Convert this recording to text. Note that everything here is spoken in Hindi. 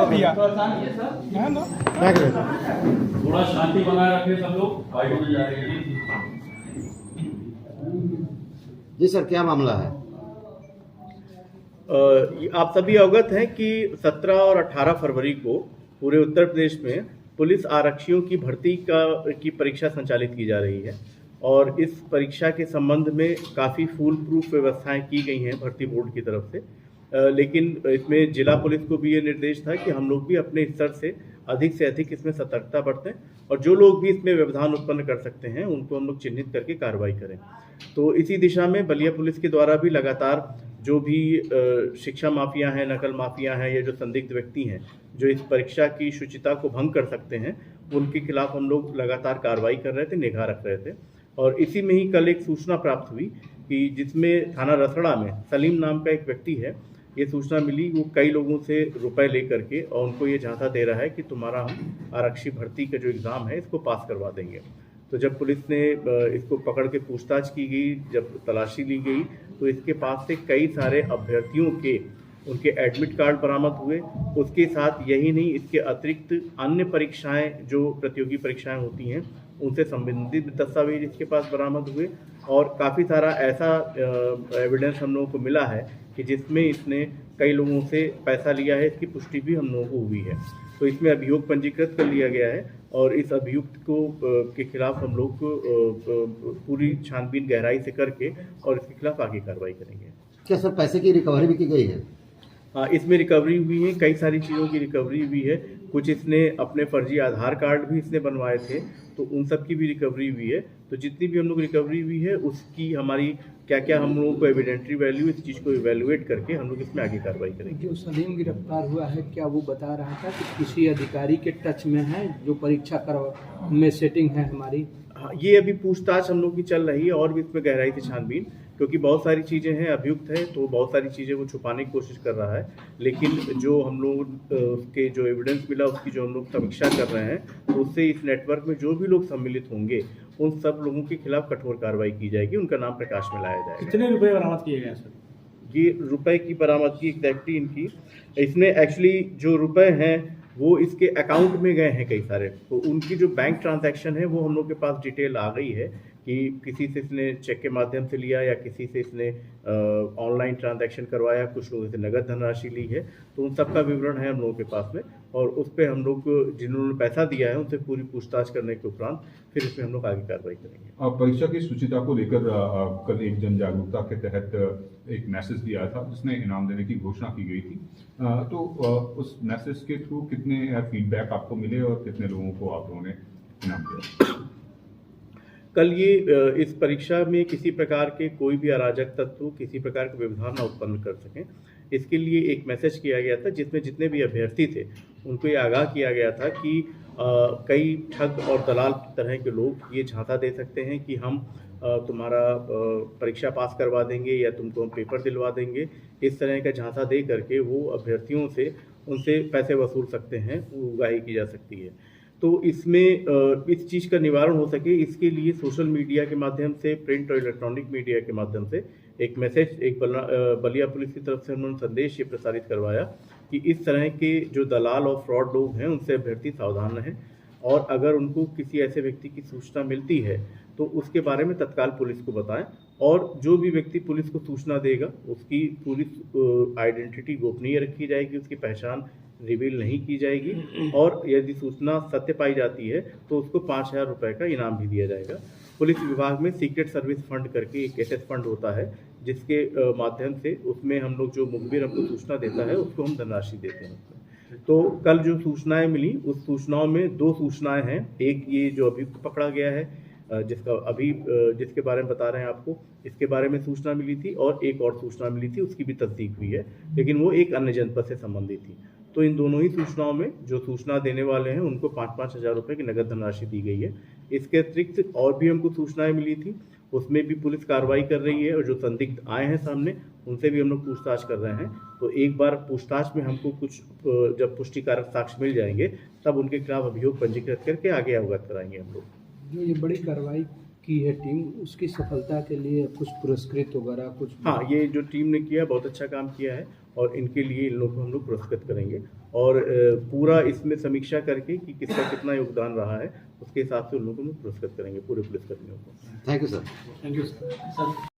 भैया थोड़ा शांति बनाए रखें सब लोग। बाइक में जा रहे हैं जी सर, क्या मामला है? आप सभी अवगत हैं कि 17 और 18 फरवरी को पूरे उत्तर प्रदेश में पुलिस आरक्षियों की भर्ती की परीक्षा संचालित की जा रही है और इस परीक्षा के संबंध में काफ़ी फूल प्रूफ व्यवस्थाएं की गई हैं भर्ती बोर्ड की तरफ से। लेकिन इसमें जिला पुलिस को भी ये निर्देश था कि हम लोग भी अपने स्तर से अधिक इसमें सतर्कता बरतें और जो लोग भी इसमें व्यवधान उत्पन्न कर सकते हैं उनको हम लोग चिन्हित करके कार्रवाई करें। तो इसी दिशा में बलिया पुलिस के द्वारा भी लगातार जो भी शिक्षा माफिया हैं, नकल माफिया हैं या जो संदिग्ध व्यक्ति हैं जो इस परीक्षा की शुचिता को भंग कर सकते हैं, उनके खिलाफ हम लोग लगातार कार्रवाई कर रहे थे, निगाह रख रहे थे। और इसी में ही कल एक सूचना प्राप्त हुई कि जिसमें थाना रसड़ा में सलीम नाम का एक व्यक्ति है, ये सूचना मिली वो कई लोगों से रुपए लेकर के और उनको ये झांसा दे रहा है कि तुम्हारा हम आरक्षी भर्ती का जो एग्ज़ाम है इसको पास करवा देंगे। तो जब पुलिस ने इसको पकड़ के पूछताछ की गई, जब तलाशी ली गई, तो इसके पास से कई सारे अभ्यर्थियों के उनके एडमिट कार्ड बरामद हुए। उसके साथ यही नहीं, इसके अतिरिक्त अन्य परीक्षाएं जो प्रतियोगी परीक्षाएं होती हैं उनसे संबंधित दस्तावेज इसके पास बरामद हुए और काफ़ी सारा ऐसा एविडेंस हम लोगों को मिला है कि जिसमें इसने कई लोगों से पैसा लिया है, इसकी पुष्टि भी हम लोगों को हुई है। तो इसमें अभियोग पंजीकृत कर लिया गया है और इस अभियुक्त को के खिलाफ हम लोग पूरी छानबीन गहराई से करके और इसके खिलाफ आगे कार्रवाई करेंगे। क्या सर पैसे की रिकवरी भी की गई है? हाँ, इसमें रिकवरी हुई है, कई सारी चीज़ों की रिकवरी हुई है। कुछ इसने अपने फर्जी आधार कार्ड भी इसने बनवाए थे, तो उन सब की भी रिकवरी हुई है। तो जितनी भी हम लोग रिकवरी हुई है उसकी हमारी क्या क्या हम लोगों को एविडेंटरी वैल्यू, इस चीज़ को इवेलुएट करके हम लोग इसमें आगे कार्रवाई करेंगे। जो सलीम गिरफ्तार हुआ है, क्या वो बता रहा था कि किसी अधिकारी के टच में है जो परीक्षा करवा में सेटिंग है हमारी? हाँ, ये अभी पूछताछ हम लोग की चल रही है और भी इसमें गहराई से छानबीन, क्योंकि बहुत सारी चीज़ें हैं, अभियुक्त है तो बहुत सारी चीज़ें वो छुपाने की कोशिश कर रहा है। लेकिन जो हम लोग उसके जो एविडेंस मिला उसकी जो हम लोग समीक्षा कर रहे हैं, तो उससे इस नेटवर्क में जो भी लोग सम्मिलित होंगे उन सब लोगों के खिलाफ कठोर कार्रवाई की जाएगी, उनका नाम प्रकाश में लाया जाएगा। कितने रुपए बरामद किए गए सर? ये रुपए की बरामदगी एग्जैक्टली इनकी, इसमें एक्चुअली जो रुपए हैं वो इसके अकाउंट में गए हैं कई सारे, तो उनकी जो बैंक ट्रांजैक्शन है वो हम लोग के पास डिटेल आ गई है कि किसी से इसने चेक के माध्यम से लिया या किसी से इसने ऑनलाइन ट्रांजैक्शन करवाया, कुछ लोगों से नगद धनराशि ली है, तो उन सब का विवरण है हम लोगों के पास में और उस पर हम लोग जिन्होंने पैसा दिया है उनसे पूरी पूछताछ करने के उपरांत फिर इसमें हम लोग आगे कार्रवाई करेंगे। परीक्षा की शुचिता को लेकर कल एक जन जागरूकता के तहत एक मैसेज दिया था जिसमें इनाम देने की घोषणा की गई थी, तो उस मैसेज के थ्रू कितने फीडबैक आपको मिले और कितने लोगों को आप लोगों ने इनाम दिया? कल ये इस परीक्षा में किसी प्रकार के कोई भी अराजक तत्व किसी प्रकार के व्यवधान न उत्पन्न कर सकें, इसके लिए एक मैसेज किया गया था जिसमें जितने भी अभ्यर्थी थे उनको ये आगाह किया गया था कि कई ठग और दलाल तरह के लोग ये झांसा दे सकते हैं कि हम तुम्हारा परीक्षा पास करवा देंगे या तुमको हम पेपर दिलवा देंगे। इस तरह का झांसा दे करके वो अभ्यर्थियों से उनसे पैसे वसूल सकते हैं, उगाही की जा सकती है। तो इसमें इस चीज़ का निवारण हो सके इसके लिए सोशल मीडिया के माध्यम से, प्रिंट और इलेक्ट्रॉनिक मीडिया के माध्यम से एक मैसेज, एक बलिया पुलिस की तरफ से उन्होंने संदेश ये प्रसारित करवाया कि इस तरह के जो दलाल और फ्रॉड लोग हैं उनसे अभ्यर्थी सावधान रहें और अगर उनको किसी ऐसे व्यक्ति की सूचना मिलती है तो उसके बारे में तत्काल पुलिस को बताएं और जो भी व्यक्ति पुलिस को सूचना देगा उसकी पूरी आइडेंटिटी गोपनीय रखी जाएगी, उसकी पहचान रिवील नहीं की जाएगी और यदि सूचना सत्य पाई जाती है तो उसको 5,000 रुपये का इनाम भी दिया जाएगा। पुलिस विभाग में सीक्रेट सर्विस फंड करके एक एसएस फंड होता है जिसके माध्यम से उसमें हम लोग जो मुखबिर हमको सूचना देता है उसको हम धनराशि देते हैं। तो कल जो सूचनाएं मिली उस सूचनाओं में 2 सूचनाएं हैं, एक ये जो अभियुक्त पकड़ा गया है जिसका अभी जिसके बारे में बता रहे हैं आपको, इसके बारे में सूचना मिली थी और एक और सूचना मिली थी उसकी भी तस्दीक हुई है, लेकिन वो एक अन्य जनपद से संबंधित थी। तो इन दोनों ही सूचनाओं में जो सूचना देने वाले हैं उनको 5-5 हज़ार रुपये की नगद धनराशि दी गई है। इसके अतिरिक्त और भी हमको सूचनाएं मिली थी, उसमें भी पुलिस कार्रवाई कर रही है और जो संदिग्ध आए हैं सामने उनसे भी हम लोग पूछताछ कर रहे हैं। तो एक बार पूछताछ में हमको कुछ जब पुष्टिकारक साक्ष्य मिल जाएंगे तब उनके खिलाफ अभियोग पंजीकृत करके आगे अवगत कराएंगे हम लोग। जो ये बड़ी कार्रवाई की है टीम, उसकी सफलता के लिए कुछ पुरस्कृत वगैरह कुछ? हाँ, ये जो टीम ने किया बहुत अच्छा काम किया है और इनके लिए इन लोग को हम लोग पुरस्कृत करेंगे और पूरा इसमें समीक्षा करके कि किसका कितना योगदान रहा है उसके हिसाब से उन लोगों को पुरस्कृत करेंगे, पूरे पुलिसकर्मियों को। Thank you sir. Thank you sir.